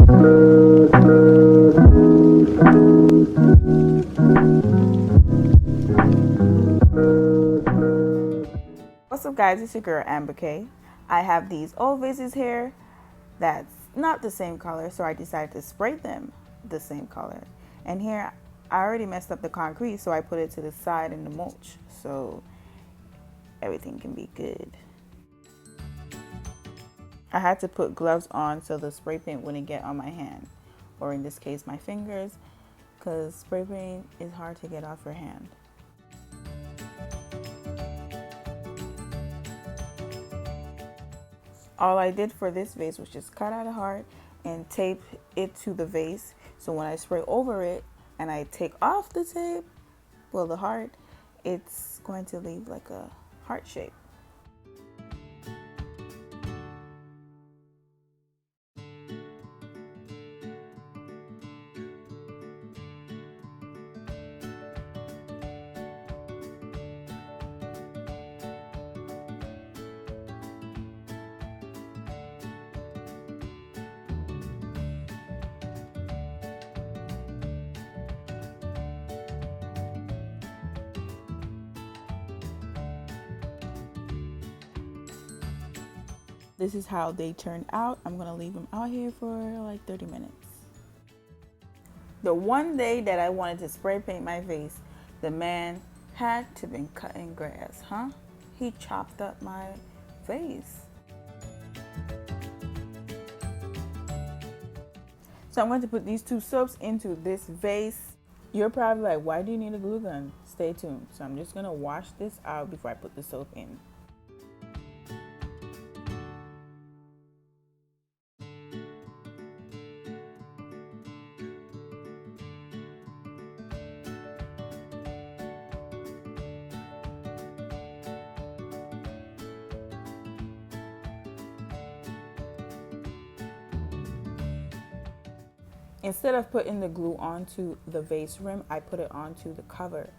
What's up guys, it's your girl Amber K. I have these old vases here that's not the same color, so I decided to spray them the same color. And here I already messed up the concrete, so I put it to the side in the mulch so everything can be good. I had to put gloves on so the spray paint wouldn't get on my hand, or in this case my fingers, because spray paint is hard to get off your hand. All I did for this vase was just cut out a heart and tape it to the vase, so when I spray over it and I take off the tape, well, the heart, it's going to leave like a heart shape. This is how they turned out. I'm gonna leave them out here for like 30 minutes. The one day that I wanted to spray paint my vase, the man had to been cutting grass, huh? He chopped up my vase. So I'm going to put these two soaps into this vase. You're probably like, why do you need a glue gun? Stay tuned. So I'm just gonna wash this out before I put the soap in. Instead of putting the glue onto the vase rim, I put it onto the cover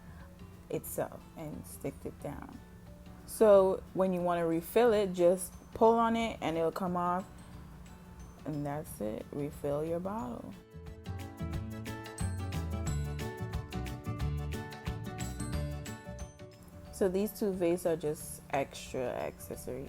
itself and sticked it down. So when you want to refill it, just pull on it and it'll come off, and that's it. Refill your bottle. So these two vases are just extra accessories.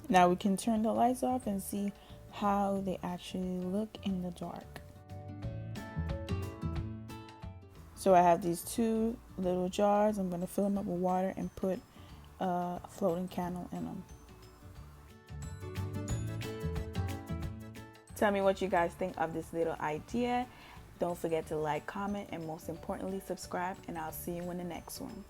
Now we can turn the lights off and see how they actually look in the dark. So I have these two little jars. I'm going to fill them up with water and put a floating candle in them. Tell me what you guys think of this little idea. Don't forget to like, comment, and most importantly, subscribe, and I'll see you in the next one.